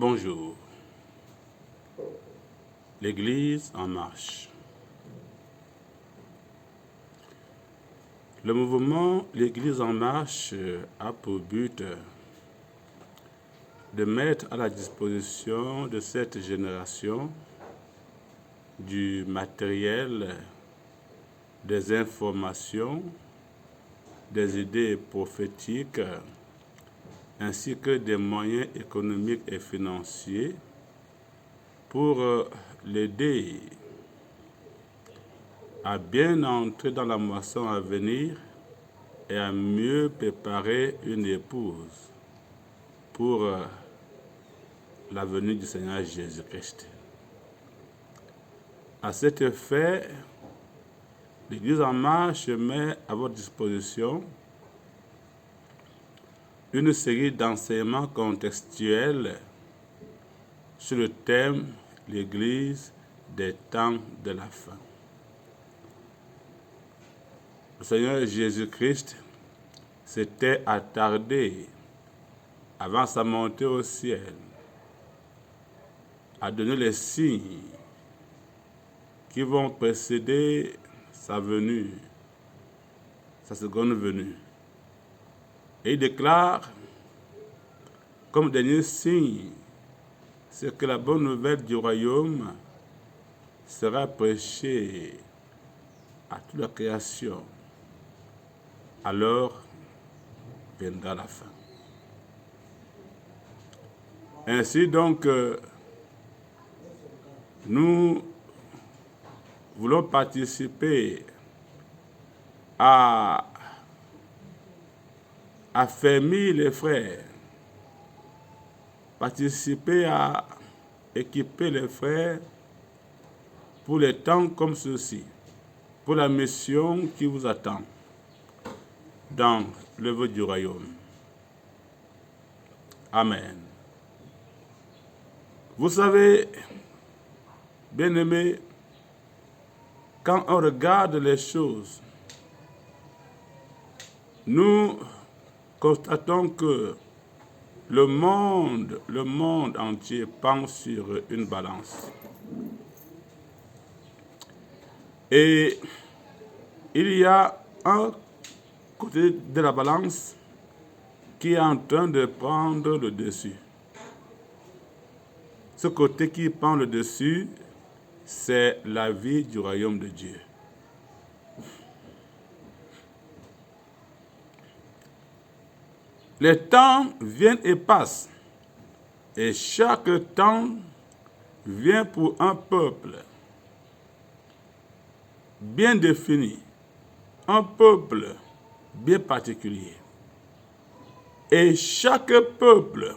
Bonjour. L'Église en marche. Le mouvement L'Église en marche a pour but de mettre à la disposition de cette génération du matériel, des informations, des idées prophétiques, ainsi que des moyens économiques et financiers pour l'aider à bien entrer dans la moisson à venir et à mieux préparer une épouse pour la venue du Seigneur Jésus-Christ. À cet effet, l'Église en marche met à votre disposition une série d'enseignements contextuels sur le thème « L'Église des temps de la fin ». Le Seigneur Jésus-Christ s'était attardé avant sa montée au ciel à donner les signes qui vont précéder sa venue, sa seconde venue. Et il déclare comme dernier signe, c'est que la bonne nouvelle du royaume sera prêchée à toute la création. Alors viendra la fin. Ainsi donc, nous voulons participer à affermir les frères, participer à équiper les frères pour les temps comme ceux-ci, pour la mission qui vous attend dans l'œuvre du royaume. Amen. Vous savez, bien-aimés, quand on regarde les choses, nous constatons que le monde entier penche sur une balance. Et il y a un côté de la balance qui est en train de prendre le dessus. Ce côté qui prend le dessus, c'est la vie du royaume de Dieu. Les temps viennent et passent, et chaque temps vient pour un peuple bien défini, un peuple bien particulier. Et chaque peuple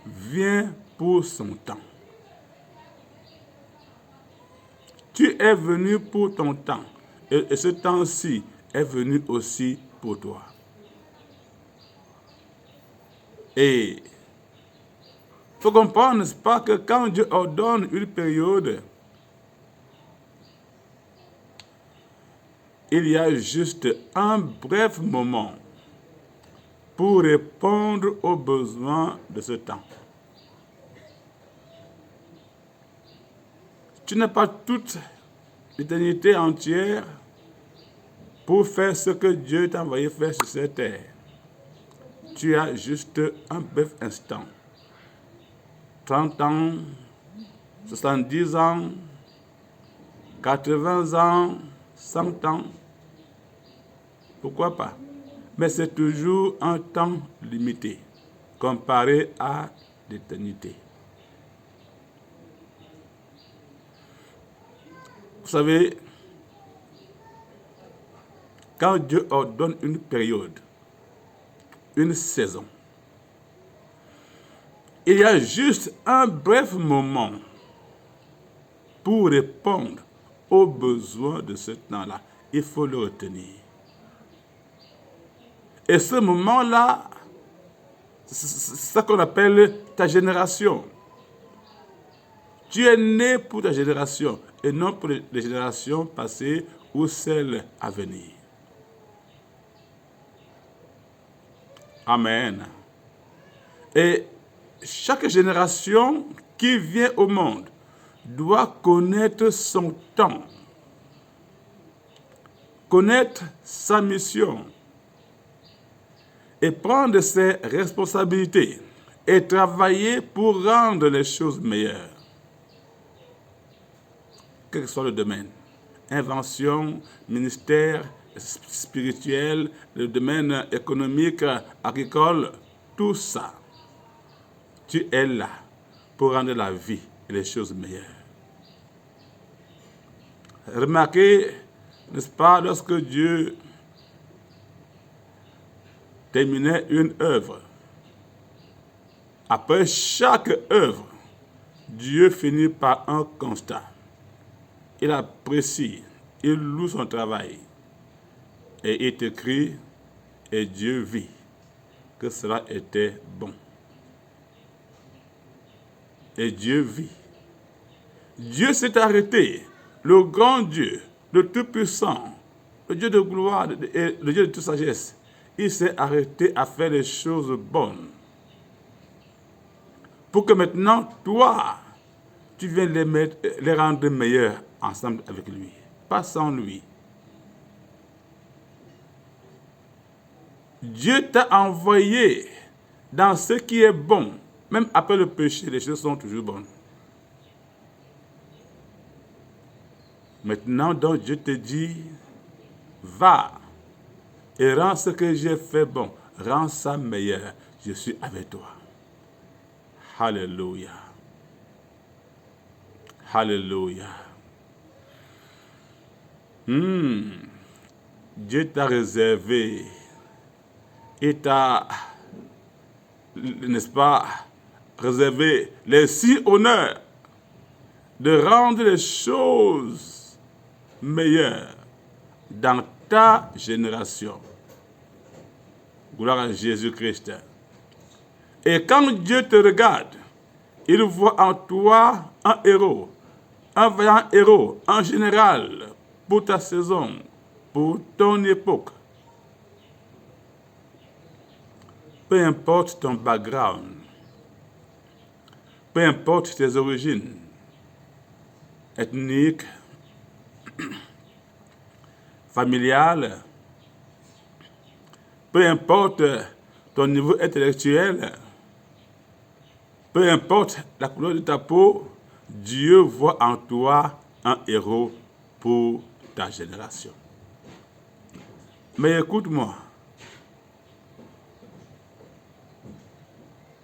vient pour son temps. Tu es venu pour ton temps, et ce temps-ci est venu aussi pour toi. Et il faut comprendre, n'est-ce pas, que quand Dieu ordonne une période, il y a juste un bref moment pour répondre aux besoins de ce temps. Tu n'as pas toute l'éternité entière pour faire ce que Dieu t'a envoyé faire sur cette terre. Tu as juste un bref instant. 30 ans, 70 ans, 80 ans, 100 ans. Pourquoi pas? Mais c'est toujours un temps limité comparé à l'éternité. Vous savez, quand Dieu ordonne une période, une saison, il y a juste un bref moment pour répondre aux besoins de ce temps-là. Il faut le retenir. Et ce moment-là, c'est ça qu'on appelle ta génération. Tu es né pour ta génération et non pour les générations passées ou celles à venir. Amen. Et chaque génération qui vient au monde doit connaître son temps, connaître sa mission et prendre ses responsabilités et travailler pour rendre les choses meilleures. Quel que soit le domaine, invention, ministère, spirituel, le domaine économique, agricole, tout ça, tu es là pour rendre la vie et les choses meilleures. Remarquez, n'est-ce pas, lorsque Dieu terminait une œuvre, après chaque œuvre, Dieu finit par un constat. Il apprécie, il loue son travail. Et il écrit, et Dieu vit que cela était bon. Et Dieu vit. Dieu s'est arrêté, le grand Dieu, le Tout-Puissant, le Dieu de gloire et le Dieu de toute sagesse. Il s'est arrêté à faire les choses bonnes. Pour que maintenant, toi, tu viennes les rendre meilleurs ensemble avec lui, pas sans lui. Dieu t'a envoyé dans ce qui est bon. Même après le péché, les choses sont toujours bonnes. Maintenant, donc, Dieu te dit, va et rends ce que j'ai fait bon. Rends ça meilleur. Je suis avec toi. Alléluia. Alléluia. Dieu t'a réservé. Il t'a, n'est-ce pas, réservé les 6 honneurs de rendre les choses meilleures dans ta génération. Gloire à Jésus-Christ. Et quand Dieu te regarde, il voit en toi un héros, un vaillant héros, un général pour ta saison, pour ton époque. Peu importe ton background, peu importe tes origines ethniques, familiales, peu importe ton niveau intellectuel, peu importe la couleur de ta peau, Dieu voit en toi un héros pour ta génération. Mais écoute-moi,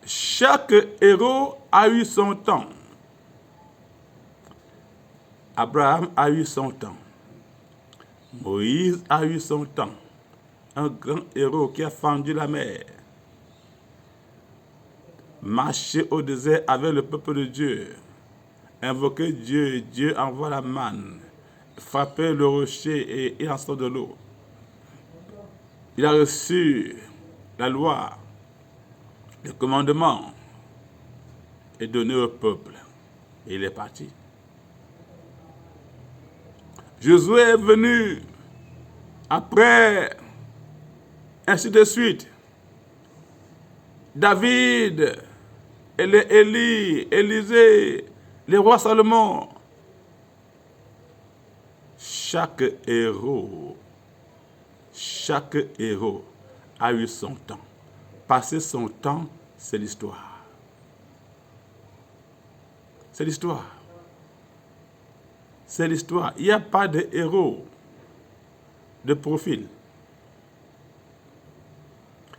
chaque héros a eu son temps. Abraham a eu son temps. Moïse a eu son temps. Un grand héros qui a fendu la mer. Marché au désert avec le peuple de Dieu. Invoquer Dieu, Dieu envoie la manne. Frapper le rocher et il en sort de l'eau. Il a reçu la loi, le commandement est donné au peuple. Et il est parti. Josué est venu après, ainsi de suite. David, Élie, Élisée, les rois Salomon. Chaque héros a eu son temps. Passer son temps, c'est l'histoire. C'est l'histoire. C'est l'histoire. Il n'y a pas de héros de profil.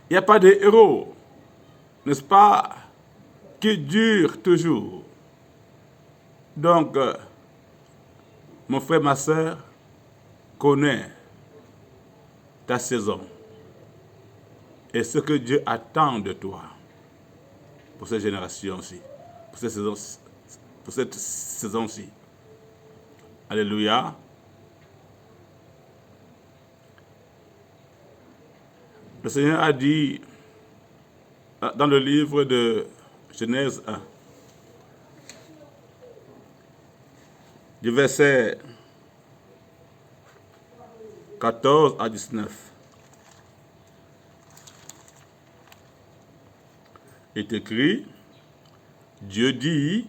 Il n'y a pas de héros, n'est-ce pas, qui dure toujours. Donc, mon frère, ma soeur, connais ta saison et ce que Dieu attend de toi pour cette génération-ci, pour cette saison-ci. Alléluia. Le Seigneur a dit dans le livre de Genèse 1, du verset 14 à 19, il est écrit, Dieu dit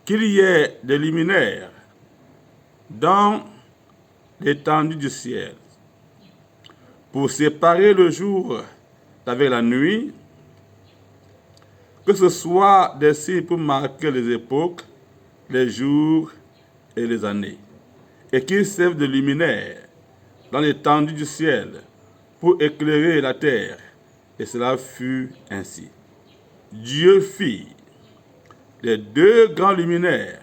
qu'il y ait des luminaires dans l'étendue du ciel pour séparer le jour d'avec la nuit, que ce soit des signes pour marquer les époques, les jours et les années, et qu'ils servent de luminaires dans l'étendue du ciel pour éclairer la terre. Et cela fut ainsi. Dieu fit les deux grands luminaires,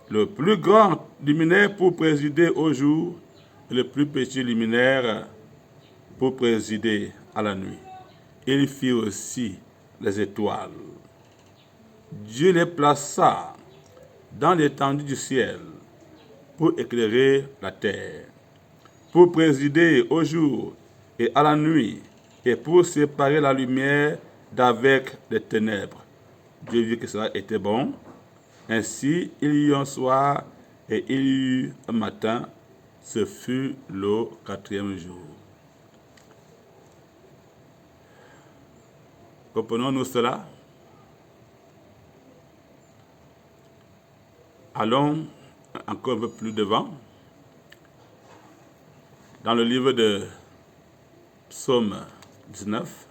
le plus grand luminaire pour présider au jour et le plus petit luminaire pour présider à la nuit. Il fit aussi les étoiles. Dieu les plaça dans l'étendue du ciel pour éclairer la terre, pour présider au jour et à la nuit, et pour séparer la lumière d'avec les ténèbres. Dieu vit que cela était bon. Ainsi, il y eut un soir et il y eut un matin. Ce fut le 4e jour. Comprenons-nous cela? Allons encore un peu plus devant. Dans le livre de Psaume 19,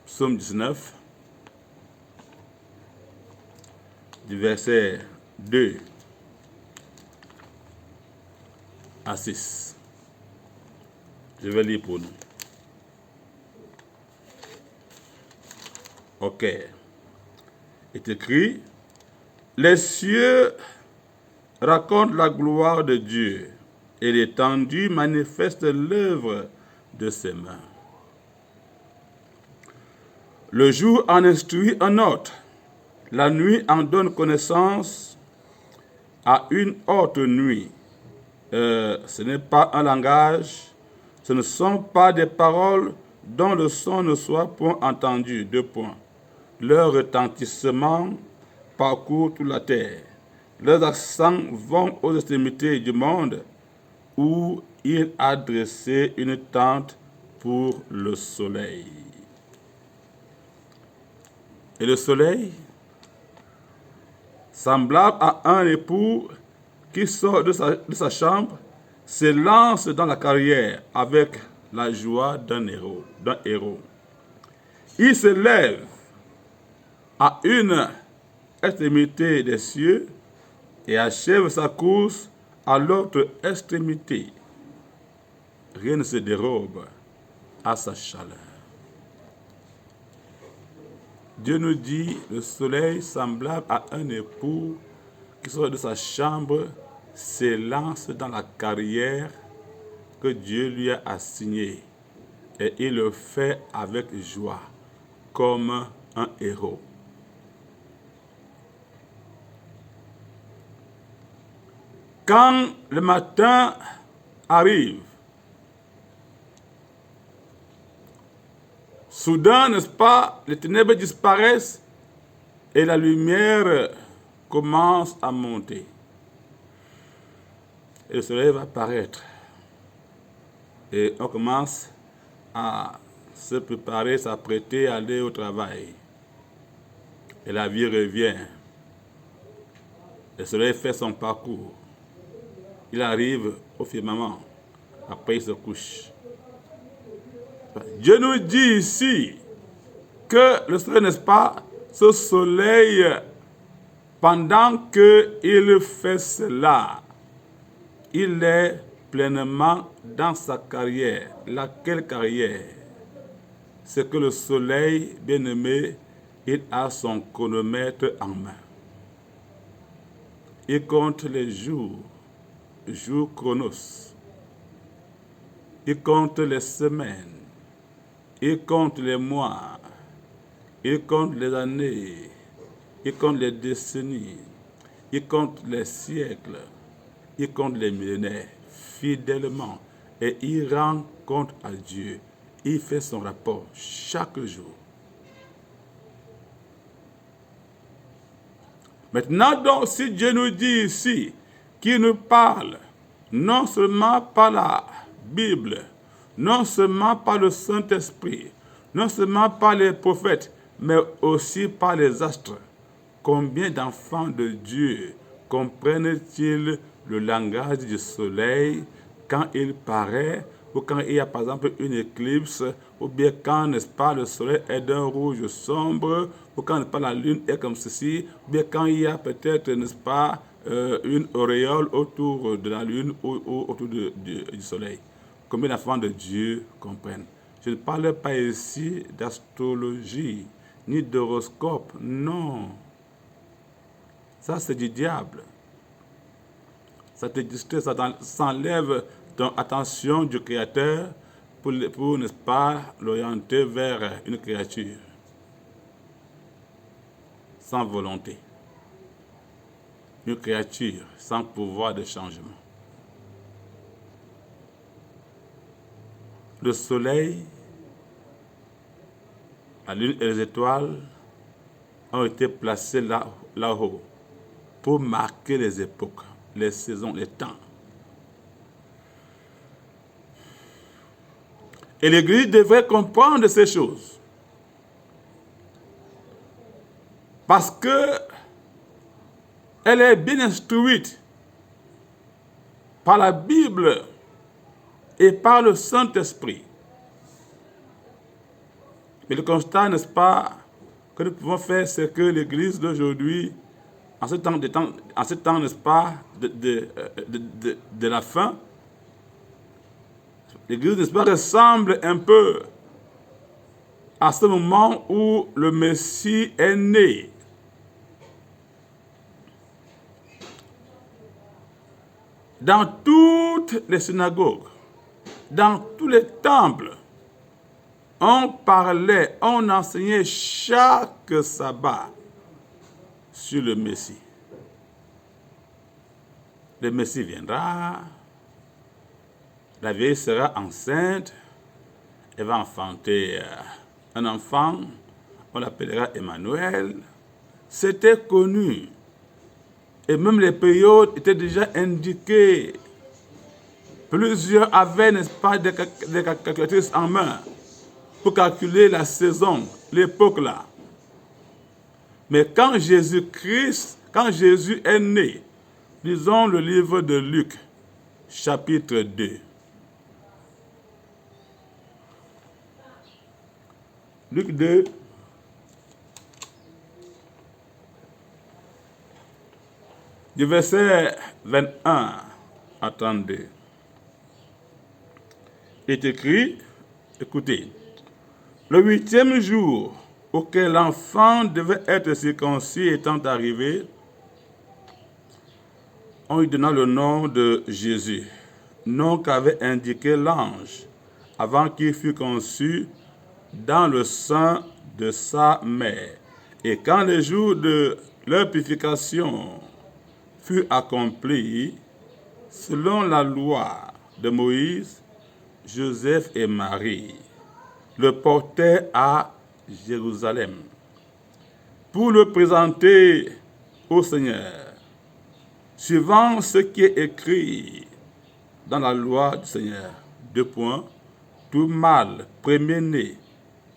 Psaume 19, du verset 2 à 6. Je vais lire pour nous. Ok. Il est écrit: les cieux racontent la gloire de Dieu, et l'étendue manifeste l'œuvre de ses mains. Le jour en instruit un autre, la nuit en donne connaissance à une autre nuit. Ce n'est pas un langage, ce ne sont pas des paroles dont le son ne soit point entendu. 2 points. Leur retentissement parcourt toute la terre. Leurs accents vont aux extrémités du monde, où il a dressé une tente pour le soleil. Et le soleil, semblable à un époux qui sort de sa chambre, s'élance dans la carrière avec la joie d'un héros. Il se lève à une extrémité des cieux et achève sa course à l'autre extrémité. Rien ne se dérobe à sa chaleur. Dieu nous dit, le soleil semblable à un époux qui sort de sa chambre s'élance dans la carrière que Dieu lui a assignée, et il le fait avec joie, comme un héros. Quand le matin arrive, soudain, n'est-ce pas, les ténèbres disparaissent et la lumière commence à monter. Et le soleil va apparaître. Et on commence à se préparer, s'apprêter à aller au travail. Et la vie revient. Le soleil fait son parcours. Il arrive au firmament. Après, il se couche. Dieu nous dit ici que le soleil, n'est-ce pas, ce soleil, pendant qu'il fait cela, il est pleinement dans sa carrière. Laquelle carrière? C'est que le soleil, bien-aimé, il a son chronomètre en main. Il compte les jours chronos. Il compte les semaines. Il compte les mois. Il compte les années. Il compte les décennies. Il compte les siècles. Il compte les millénaires fidèlement. Et il rend compte à Dieu. Il fait son rapport chaque jour. Maintenant donc, si Dieu nous dit ici qu'il nous parle non seulement par la Bible non seulement par le Saint-Esprit, non seulement par les prophètes, mais aussi par les astres. Combien d'enfants de Dieu comprennent-ils le langage du soleil quand il paraît, ou quand il y a par exemple une éclipse, ou bien quand, n'est-ce pas, le soleil est d'un rouge sombre, ou quand, n'est-ce pas, la lune est comme ceci, ou bien quand il y a peut-être, n'est-ce pas, une auréole autour de la lune ou autour du soleil. Combien d'enfants de Dieu comprennent? Je ne parle pas ici d'astrologie, ni d'horoscope, non. Ça, c'est du diable. Ça te distrait, ça s'enlève ton attention du Créateur pour n'est-ce pas, l'orienter vers une créature sans volonté. Une créature sans pouvoir de changement. Le soleil, la lune et les étoiles ont été placés là-haut pour marquer les époques, les saisons, les temps. Et l'Église devrait comprendre ces choses. Parce que elle est bien instruite par la Bible et par le Saint-Esprit. Mais le constat, n'est-ce pas, que nous pouvons faire, c'est que l'Église d'aujourd'hui, en ce temps, n'est-ce pas, de la fin, l'Église, n'est-ce pas, ressemble un peu à ce moment où le Messie est né. Dans toutes les synagogues, dans tous les temples, on parlait, on enseignait chaque sabbat sur le Messie. Le Messie viendra, la vieille sera enceinte, elle va enfanter un enfant, on l'appellera Emmanuel. C'était connu. Et même les périodes étaient déjà indiquées. Plusieurs avaient, n'est-ce pas, des calculatrices en main pour calculer la saison, l'époque là. Mais quand Jésus est né, lisons le livre de Luc, chapitre 2. Luc 2, du verset 21 à 32. Il est écrit, écoutez, le 8e jour auquel l'enfant devait être circoncis étant arrivé, on lui donna le nom de Jésus, nom qu'avait indiqué l'ange avant qu'il fût conçu dans le sein de sa mère. Et quand le jour de leur purification fut accompli, selon la loi de Moïse, Joseph et Marie le portaient à Jérusalem pour le présenter au Seigneur, suivant ce qui est écrit dans la loi du Seigneur. 2 points. Tout mâle premier-né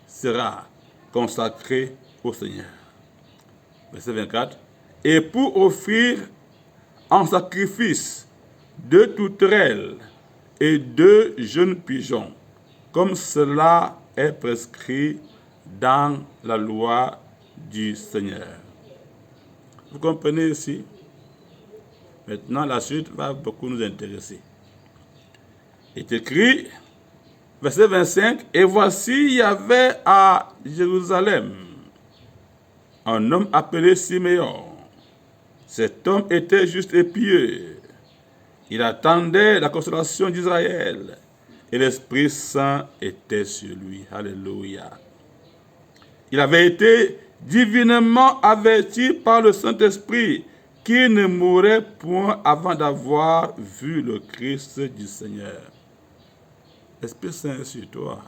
sera consacré au Seigneur. Verset 24. Et pour offrir en sacrifice 2 tourterelles et 2 jeunes pigeons, comme cela est prescrit dans la loi du Seigneur. Vous comprenez ici? Maintenant, la suite va beaucoup nous intéresser. Il est écrit, verset 25, « Et voici, il y avait à Jérusalem un homme appelé Siméon. Cet homme était juste et pieux. Il attendait la consolation d'Israël, et l'Esprit Saint était sur lui. » Alléluia. Il avait été divinement averti par le Saint-Esprit qu'il ne mourrait point avant d'avoir vu le Christ du Seigneur. L'Esprit Saint est sur toi.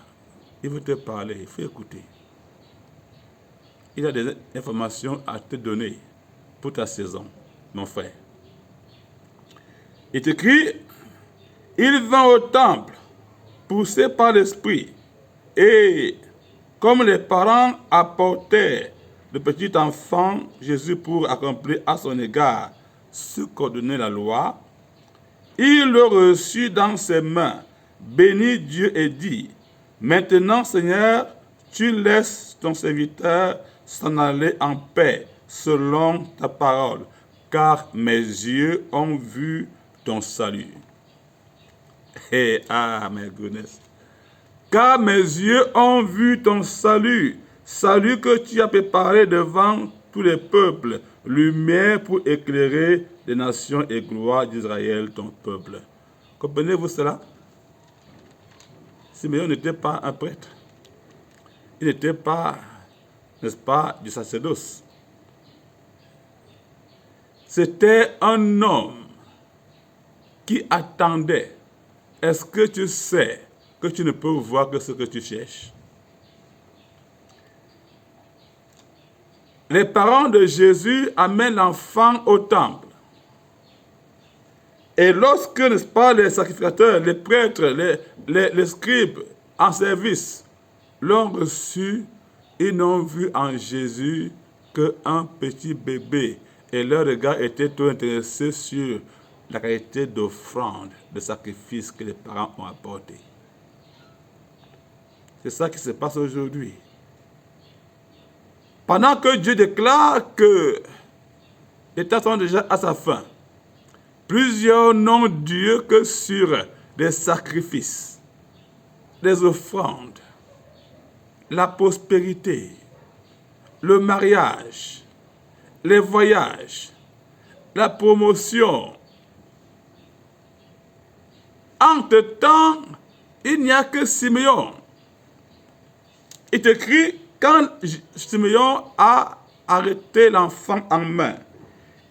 Il veut te parler, il faut écouter. Il a des informations à te donner pour ta saison, mon frère. Il est écrit, il vint au temple poussés par l'Esprit. Et comme les parents apportaient le petit enfant Jésus pour accomplir à son égard ce qu'ordonnait la loi, il le reçut dans ses mains, bénit Dieu et dit, « Maintenant, Seigneur, tu laisses ton serviteur s'en aller en paix, selon ta parole, car mes yeux ont vu ton salut. » Ah, my goodness. Car mes yeux ont vu ton salut, salut que tu as préparé devant tous les peuples, lumière pour éclairer les nations et gloire d'Israël, ton peuple. Comprenez-vous cela? Simeon n'était pas un prêtre. Il n'était pas, n'est-ce pas, du sacerdoce. C'était un homme qui attendait. Est-ce que tu sais que tu ne peux voir que ce que tu cherches? Les parents de Jésus amènent l'enfant au temple. Et lorsque, n'est-ce pas, les sacrificateurs, les prêtres, les scribes en service l'ont reçu, ils n'ont vu en Jésus qu'un petit bébé. Et leur regard était tout intéressé sur la qualité d'offrande, de sacrifice que les parents ont apporté. C'est ça qui se passe aujourd'hui. Pendant que Dieu déclare que les temps sont déjà à sa fin, plusieurs n'ont Dieu que sur des sacrifices, des offrandes, la prospérité, le mariage, les voyages, la promotion. Entre-temps, il n'y a que Simeon. Il écrit, quand Simeon a arrêté l'enfant en main,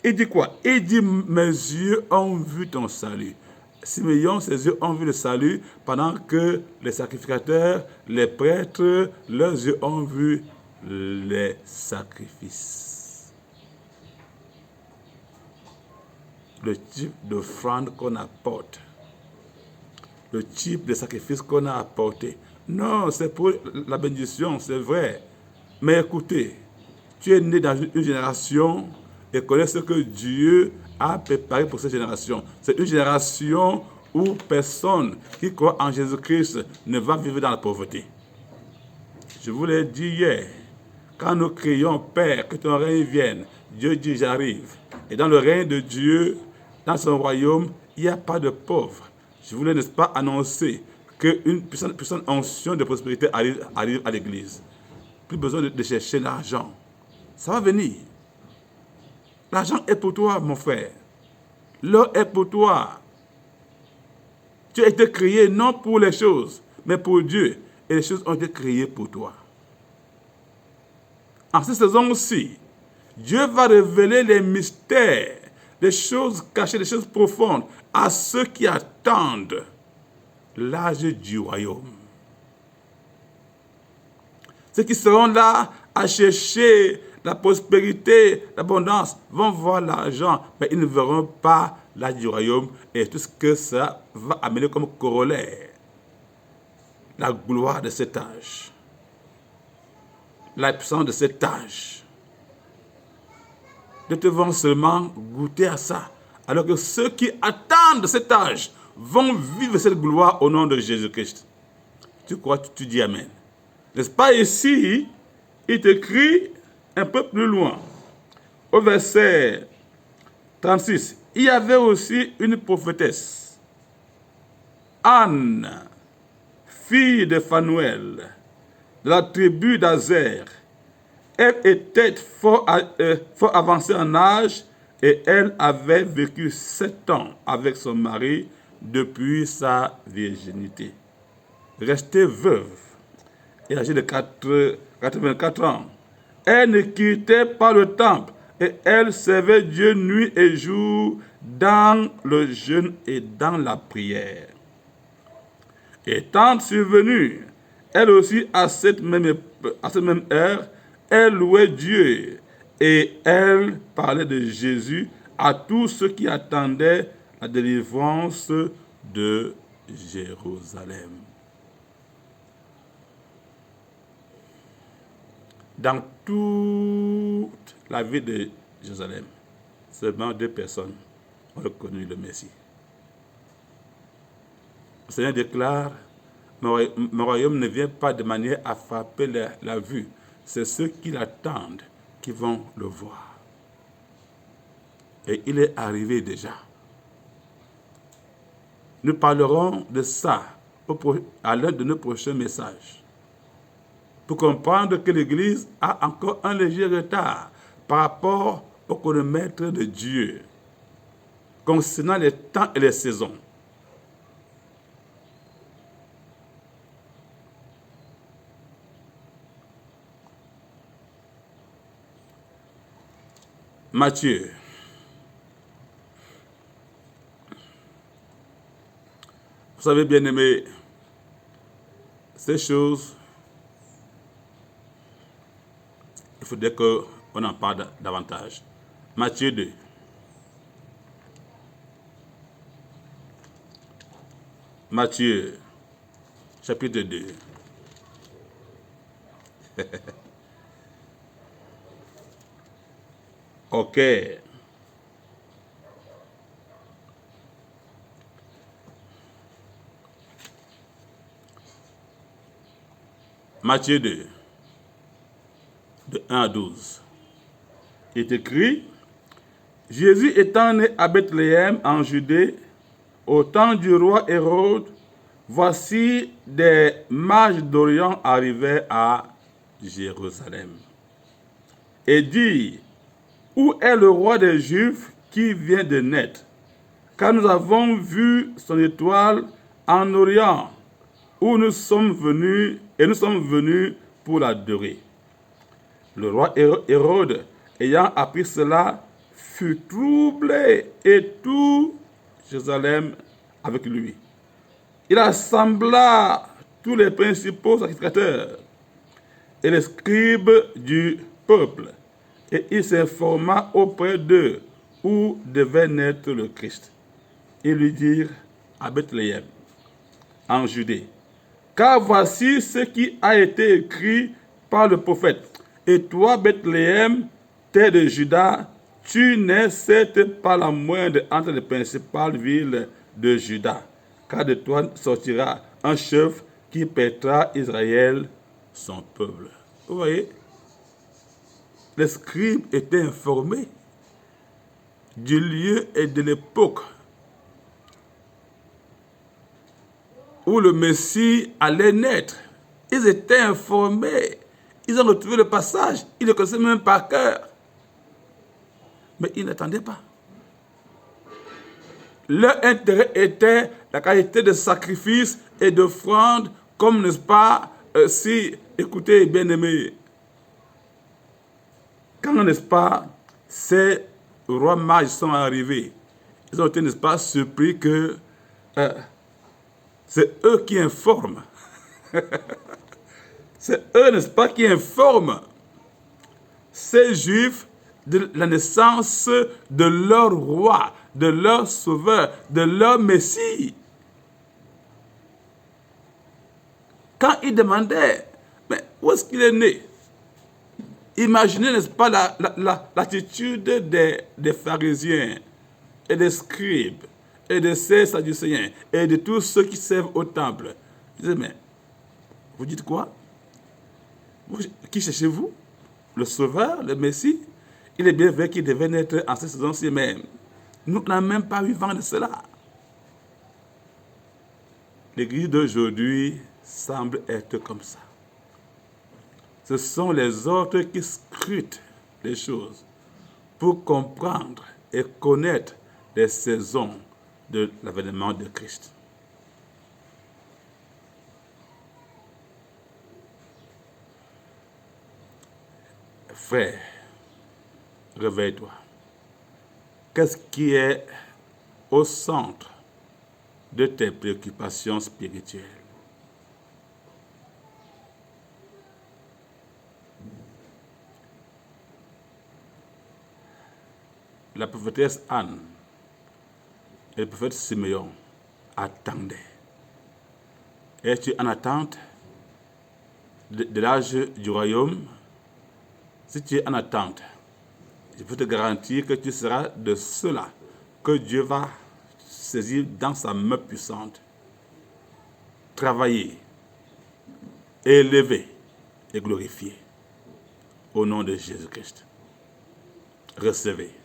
il dit quoi? Il dit, mes yeux ont vu ton salut. Simeon, ses yeux ont vu le salut, pendant que les sacrificateurs, les prêtres, leurs yeux ont vu les sacrifices. Le type d'offrande qu'on apporte, le type de sacrifice qu'on a apporté. Non, c'est pour la bénédiction, c'est vrai. Mais écoutez, tu es né dans une génération et connais ce que Dieu a préparé pour cette génération. C'est une génération où personne qui croit en Jésus-Christ ne va vivre dans la pauvreté. Je vous l'ai dit hier, quand nous crions, Père, que ton règne vienne, Dieu dit, j'arrive. Et dans le règne de Dieu, dans son royaume, il n'y a pas de pauvres. Je voulais, n'est-ce pas, annoncer qu'une puissante onction de prospérité arrive à l'église. Plus besoin de chercher l'argent. Ça va venir. L'argent est pour toi, mon frère. L'or est pour toi. Tu as été créé non pour les choses, mais pour Dieu. Et les choses ont été créées pour toi. En cette saison-ci, Dieu va révéler les mystères, les choses cachées, les choses profondes à ceux qui attendent l'âge du royaume. Ceux qui seront là à chercher la prospérité, l'abondance, vont voir l'argent, mais ils ne verront pas l'âge du royaume et tout ce que ça va amener comme corollaire. La gloire de cet âge, la puissance de cet âge. Nous devons seulement goûter à ça, alors que ceux qui attendent cet âge vont vivre cette gloire au nom de Jésus-Christ. Tu crois, tu dis Amen. N'est-ce pas ici, il écrit un peu plus loin, au verset 36, il y avait aussi une prophétesse, Anne, fille de Phanuel, de la tribu d'Azer. Elle était fort avancée en âge et elle avait vécu 7 ans avec son mari depuis sa virginité. Restée veuve et âgée de 84 ans, elle ne quittait pas le temple et elle servait Dieu nuit et jour dans le jeûne et dans la prière. Étant survenue, elle aussi à cette même heure, elle louait Dieu et elle parlait de Jésus à tous ceux qui attendaient la délivrance de Jérusalem. Dans toute la ville de Jérusalem, seulement 2 personnes ont reconnu le Messie. Le Seigneur déclare, mon royaume ne vient pas de manière à frapper la vue. C'est ceux qui l'attendent qui vont le voir. Et il est arrivé déjà. Nous parlerons de ça à l'un de nos prochains messages. Pour comprendre que l'Église a encore un léger retard par rapport au chronomètre de Dieu concernant les temps et les saisons. Matthieu. Vous savez, bien aimé, ces choses, il faudrait qu'on en parle davantage. Matthieu 2. Matthieu, chapitre 2. OK. Matthieu 2, de 1 à 12. Il est écrit, Jésus étant né à Bethléem en Judée, au temps du roi Hérode, voici des mages d'Orient arrivaient à Jérusalem. Et dit, où est le roi des Juifs qui vient de naître? Car nous avons vu son étoile en Orient, où nous sommes venus, et nous sommes venus pour l'adorer. Le roi Hérode, ayant appris cela, fut troublé, et tout Jérusalem avec lui. Il assembla tous les principaux sacrificateurs et les scribes du peuple, et il s'informa auprès d'eux où devait naître le Christ. Ils lui dirent à Bethléem, en Judée, car voici ce qui a été écrit par le prophète. Et toi, Bethléem, terre de Juda, tu n'es certes pas la moindre entre les principales villes de Juda, car de toi sortira un chef qui pètera Israël, son peuple. Vous voyez, les scribes étaient informés du lieu et de l'époque où le Messie allait naître. Ils étaient informés. Ils ont retrouvé le passage. Ils le connaissaient même par cœur. Mais ils n'attendaient pas. Leur intérêt était la qualité de sacrifice et d'offrande, comme, n'est-ce pas, si, écoutez, bien-aimés, quand, n'est-ce pas, ces rois mages sont arrivés, ils ont été, n'est-ce pas, surpris que c'est eux qui informent. C'est eux, n'est-ce pas, qui informent ces Juifs de la naissance de leur roi, de leur sauveur, de leur Messie. Quand ils demandaient, mais où est-ce qu'il est né? Imaginez, n'est-ce pas, l'attitude des pharisiens et des scribes et de ces sadducéens et de tous ceux qui servent au temple. Ils disaient, mais vous dites quoi? Qui cherchez-vous? Le Sauveur, le Messie? Il est bien vrai qu'il devait naître en cette saison-ci même. Nous n'avons même pas eu vent de cela. L'Église d'aujourd'hui semble être comme ça. Ce sont les autres qui scrutent les choses pour comprendre et connaître les saisons de l'avènement de Christ. Frère, réveille-toi. Qu'est-ce qui est au centre de tes préoccupations spirituelles? La prophétesse Anne et le prophète Siméon attendaient. Es-tu en attente de l'âge du royaume Si tu es en attente, je peux te garantir que tu seras de ceux-là que Dieu va saisir dans sa main puissante, travailler, élever et glorifier. Au nom de Jésus-Christ. Recevez.